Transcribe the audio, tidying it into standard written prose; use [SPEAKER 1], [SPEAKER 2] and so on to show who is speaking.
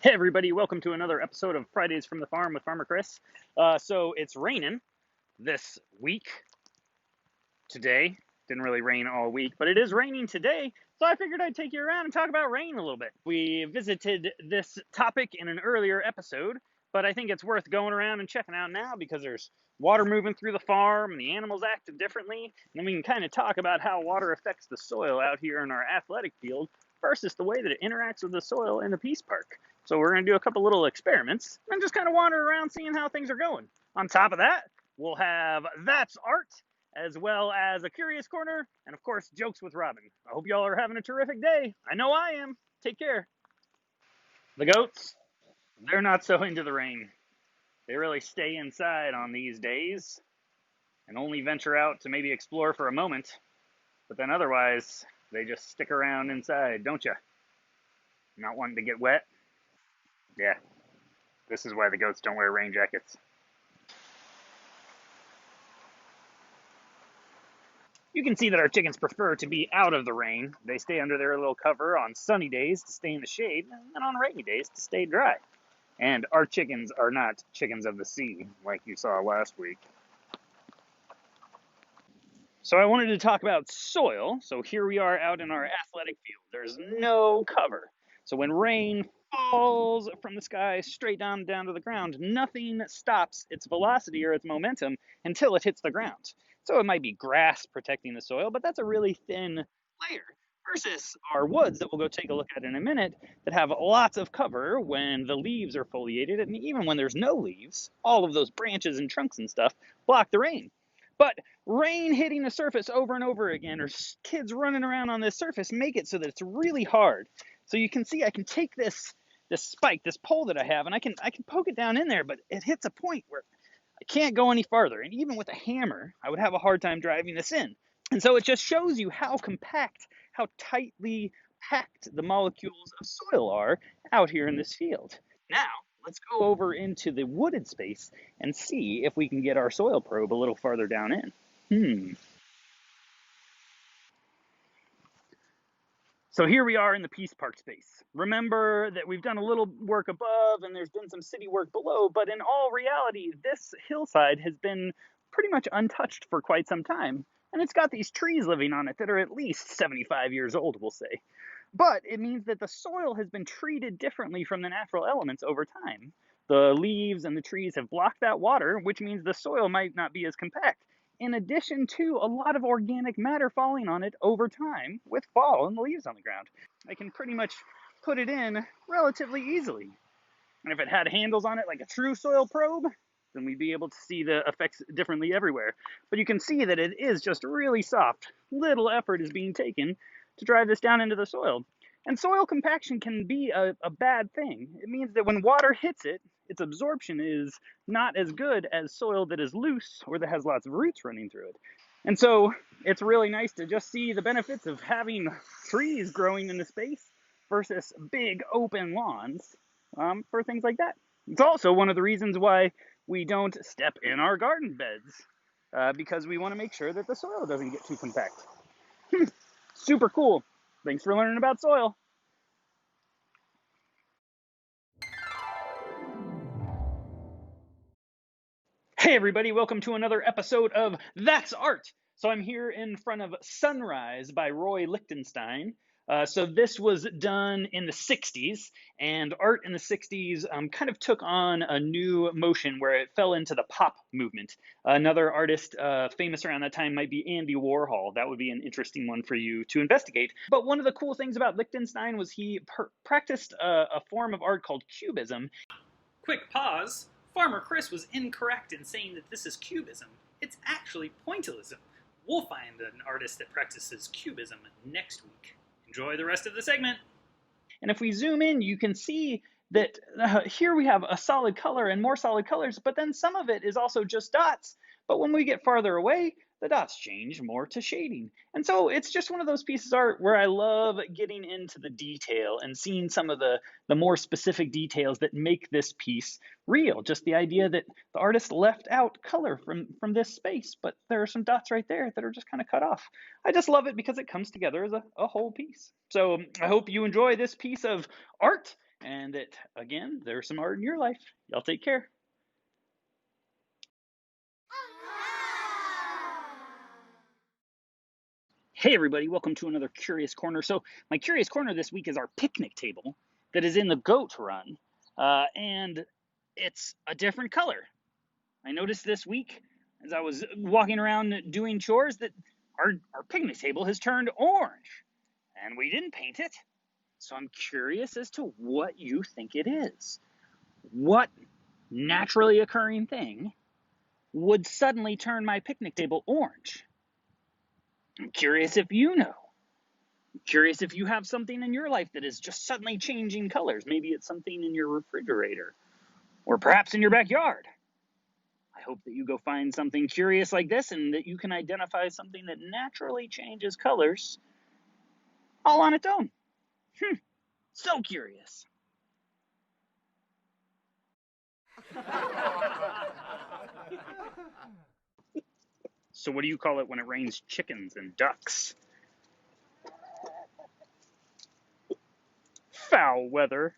[SPEAKER 1] Hey everybody, welcome to another episode of Fridays from the Farm with Farmer Chris. So it's raining this week today. Didn't really rain all week, but it is raining today. So I figured I'd take you around and talk about rain a little bit. We visited this topic in an earlier episode, but I think it's worth going around and checking out now because there's water moving through the farm and the animals acting differently. And then we can kind of talk about how water affects the soil out here in our athletic field versus the way that it interacts with the soil in the Peace Park. So we're going to do a couple little experiments and just kind of wander around seeing how things are going. On top of that, we'll have That's Art, as well as a Curious Corner, and of course, Jokes with Robin. I hope y'all are having a terrific day. I know I am. Take care. The goats, they're not so into the rain. They really stay inside on these days and only venture out to maybe explore for a moment. But then otherwise, they just stick around inside, don't you? Not wanting to get wet? Yeah, this is why the goats don't wear rain jackets. You can see that our chickens prefer to be out of the rain. They stay under their little cover on sunny days to stay in the shade, and on rainy days to stay dry. And our chickens are not chickens of the sea, like you saw last week. So I wanted to talk about soil. So here we are out in our athletic field. There's no cover. So when rain falls from the sky straight down to the ground, nothing stops its velocity or its momentum until it hits the ground. So it might be grass protecting the soil, but that's a really thin layer versus our woods that we'll go take a look at in a minute that have lots of cover when the leaves are foliated, and even when there's no leaves, all of those branches and trunks and stuff block the rain. But rain hitting the surface over and over again, or kids running around on this surface, make it so that it's really hard. So you can see I can take this spike, this pole that I have, and I can poke it down in there, but it hits a point where I can't go any farther. And even with a hammer, I would have a hard time driving this in. And so it just shows you how compact, how tightly packed the molecules of soil are out here in this field. Now, let's go over into the wooded space and see if we can get our soil probe a little farther down in. So here we are in the Peace Park space. Remember that we've done a little work above and there's been some city work below, but in all reality, this hillside has been pretty much untouched for quite some time. And it's got these trees living on it that are at least 75 years old, we'll say. But it means that the soil has been treated differently from the natural elements over time. The leaves and the trees have blocked that water, which means the soil might not be as compact, in addition to a lot of organic matter falling on it over time with fall and the leaves on the ground. I can pretty much put it in relatively easily. And if it had handles on it like a true soil probe, then we'd be able to see the effects differently everywhere. But you can see that it is just really soft. Little effort is being taken to drive this down into the soil. And soil compaction can be a bad thing. It means that when water hits it, its absorption is not as good as soil that is loose or that has lots of roots running through it. And so it's really nice to just see the benefits of having trees growing in the space versus big open lawns for things like that. It's also one of the reasons why we don't step in our garden beds because we want to make sure that the soil doesn't get too compact. Super cool. Thanks for learning about soil. Hey everybody, welcome to another episode of That's Art. So I'm here in front of Sunrise by Roy Lichtenstein. So this was done in the 60s, and art in the 60s kind of took on a new motion where it fell into the pop movement. Another artist famous around that time might be Andy Warhol. That would be an interesting one for you to investigate. But one of the cool things about Lichtenstein was he practiced a form of art called Cubism.
[SPEAKER 2] Quick pause. Farmer Chris was incorrect in saying that this is Cubism. It's actually Pointillism. We'll find an artist that practices Cubism next week. Enjoy the rest of the segment.
[SPEAKER 1] And if we zoom in, you can see that here we have a solid color and more solid colors, but then some of it is also just dots. But when we get farther away, the dots change more to shading. And so it's just one of those pieces of art where I love getting into the detail and seeing some of the more specific details that make this piece real. Just the idea that the artist left out color from this space, but there are some dots right there that are just kind of cut off. I just love it because it comes together as a whole piece. So I hope you enjoy this piece of art, and that, again, there's some art in your life. Y'all take care. Hey everybody, welcome to another Curious Corner. So my Curious Corner this week is our picnic table that is in the goat run, and it's a different color. I noticed this week as I was walking around doing chores that our picnic table has turned orange, and we didn't paint it. So I'm curious as to what you think it is. What naturally occurring thing would suddenly turn my picnic table orange? I'm curious if you know. I'm curious if you have something in your life that is just suddenly changing colors. Maybe it's something in your refrigerator, or perhaps in your backyard. I hope that you go find something curious like this and that you can identify something that naturally changes colors all on its own. So curious. So what do you call it when it rains chickens and ducks? Foul weather.